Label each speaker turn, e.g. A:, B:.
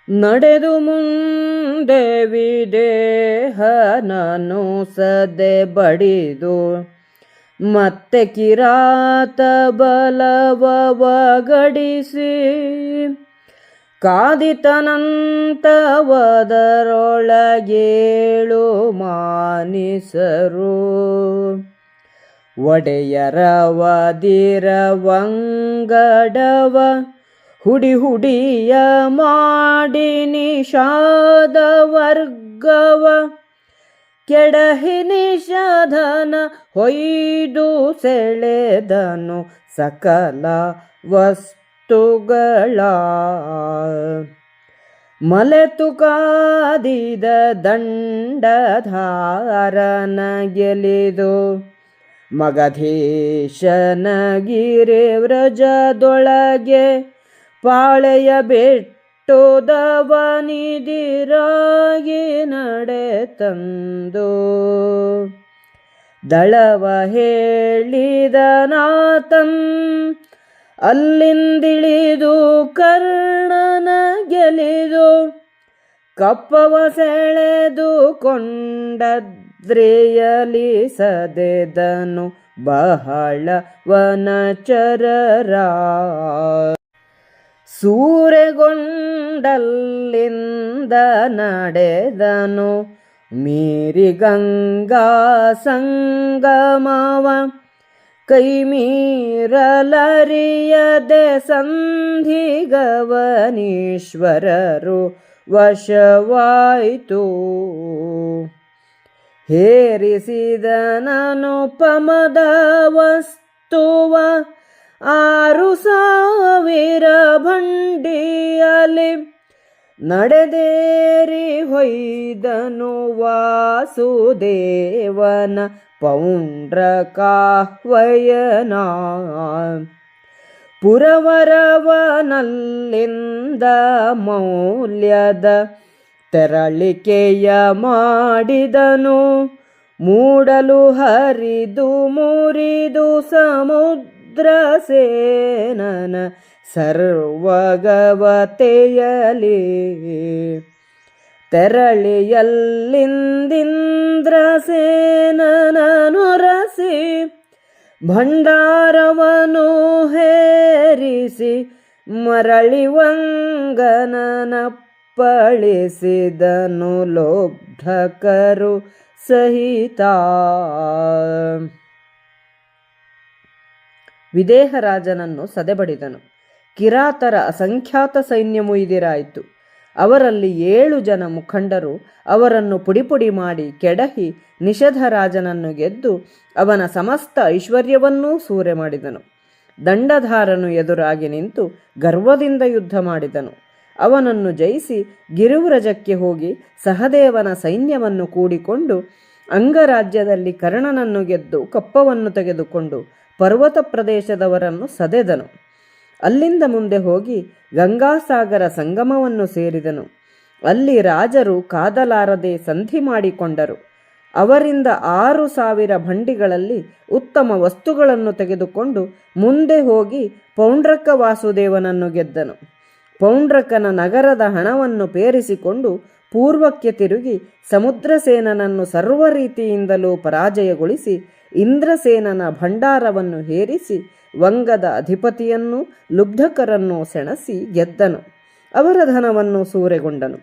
A: ನಡೆದು ಮುಂದೆ ವಿದೇಹನನು ಸದೆ ಬಡಿದು ಮತ್ತೆ ಕಿರಾತ ಬಲವಗಡಿಸಿ ಕಾದಿತನಂತವದರೊಳಗೇಳು ಮಾನಿಸರು ಒಡೆಯರವದಿರವಂಗಡವ ಹುಡಿ ಹುಡಿಯ ಮಾಡಿ ನಿಷಾದ ವರ್ಗವ ಕೆಡಹಿ ನಿಷಧನ ಹೊಯ್ದು ಸೆಳೆದನು ಸಕಲ ವಸ್ತುಗಳ ಮಲೆತು ಕಾದಿದ ದಂಡಧಾರನ ಗೆಲಿದು ಮಗಧೀಶನಗಿರಿ ವ್ರಜದೊಳಗೆ ಪಾಳೆಯ ಬಿಟ್ಟುದವನಿದಿರಾಗಿ ನಡೆ ತಂದು ದಳವ ಹೇಳಿದನಾತನ್ ಅಲ್ಲಿಂದಿಳಿದು ಕರ್ಣನ ಗೆಲಿದು ಕಪ್ಪವ ಸೆಳೆದು ಕೊಂಡದ್ರಿಯಲಿ ಸದೆದನು ಬಹಳ ವನಚರರ ಸೂರೆಗೊಂಡಲ್ಲಿಂದ ನಡೆದನು ಮೀರಿ ಗಂಗಾ ಸಂಗಮವ ಕೈ ಮೀರಲರಿಯದೆ ಸಂಧಿಗವನೀಶ್ವರರು ವಶವಾಯಿತು ಹೇರಿಸಿದನನುಪಮದ ವಸ್ತುವ 6,000 ಭಂಡಿಯಲಿ ನಡೆದೇರಿ ಹೊಯ್ದನು ವಾಸುದೇವನ ಪೌಂಡ್ರಕಾಹ್ವಯನ ಪುರವರವನಲ್ಲಿಂದ ಮೌಲ್ಯದ ತೆರಳಿಕೆಯ ಮಾಡಿದನು ಮೂಡಲು ಹರಿದು ಮುರಿದು ಸಮುದ್ರ ಸೇನನ ಸರ್ವಗವತೆಯಲಿ ತೆರಳಿಯಲ್ಲಿಂದಿಂದ್ರಸೇನನೊರಸಿ ಭಂಡಾರವನು ಹೇರಿಸಿ ಮರಳಿವಂಗನನಪ್ಪಳಿಸಿದನು ಲೋಬ್ಧಕರು ಸಹಿತ. ವಿದೇಹರಾಜನನ್ನು ಸದೆಬಡಿದನು. ಕಿರಾತರ ಅಸಂಖ್ಯಾತ ಸೈನ್ಯ ಮುಯಿದಿರಾಯಿತು. ಅವರಲ್ಲಿ 7 ಜನ ಮುಖಂಡರು ಅವರನ್ನು ಪುಡಿಪುಡಿ ಮಾಡಿ ಕೆಡಹಿ ನಿಷಧರಾಜನನ್ನು ಗೆದ್ದು ಅವನ ಸಮಸ್ತ ಐಶ್ವರ್ಯವನ್ನೂ ಸೂರೆ ಮಾಡಿದನು. ದಂಡಧಾರನು ಎದುರಾಗಿ ನಿಂತು ಗರ್ವದಿಂದ ಯುದ್ಧ ಮಾಡಿದನು. ಅವನನ್ನು ಜಯಿಸಿ ಗಿರಿವ್ರಜಕ್ಕೆ ಹೋಗಿ ಸಹದೇವನ ಸೈನ್ಯವನ್ನು ಕೂಡಿಕೊಂಡು ಅಂಗರಾಜ್ಯದಲ್ಲಿ ಕರ್ಣನನ್ನು ಗೆದ್ದು ಕಪ್ಪವನ್ನು ತೆಗೆದುಕೊಂಡು ಪರ್ವತ ಪ್ರದೇಶದವರನ್ನು ಸದೆದನು. ಅಲ್ಲಿಂದ ಮುಂದೆ ಹೋಗಿ ಗಂಗಾಸಾಗರ ಸಂಗಮವನ್ನು ಸೇರಿದನು. ಅಲ್ಲಿ ರಾಜರು ಕಾದಲಾರದೆ ಸಂಧಿ ಮಾಡಿಕೊಂಡರು. ಅವರಿಂದ 6,000 ಭಂಡಿಗಳಲ್ಲಿ ಉತ್ತಮ ವಸ್ತುಗಳನ್ನು ತೆಗೆದುಕೊಂಡು ಮುಂದೆ ಹೋಗಿ ಪೌಂಡ್ರಕ ವಾಸುದೇವನನ್ನು ಗೆದ್ದನು. ಪೌಂಡ್ರಕನ ನಗರದ ಹಣವನ್ನು ಪೇರಿಸಿಕೊಂಡು ಪೂರ್ವಕ್ಕೆ ತಿರುಗಿ ಸಮುದ್ರಸೇನನನ್ನು ಸರ್ವ ರೀತಿಯಿಂದಲೂ ಪರಾಜಯಗೊಳಿಸಿ ಇಂದ್ರಸೇನನ ಭಂಡಾರವನ್ನು ಹೇರಿಸಿ ವಂಗದ ಅಧಿಪತಿಯನ್ನೂ ಲುಬ್ಧಕರನ್ನೂ ಸೆಣಸಿ ಗೆದ್ದನು. ಅವರ ಧನವನ್ನು ಸೂರೆಗೊಂಡನು.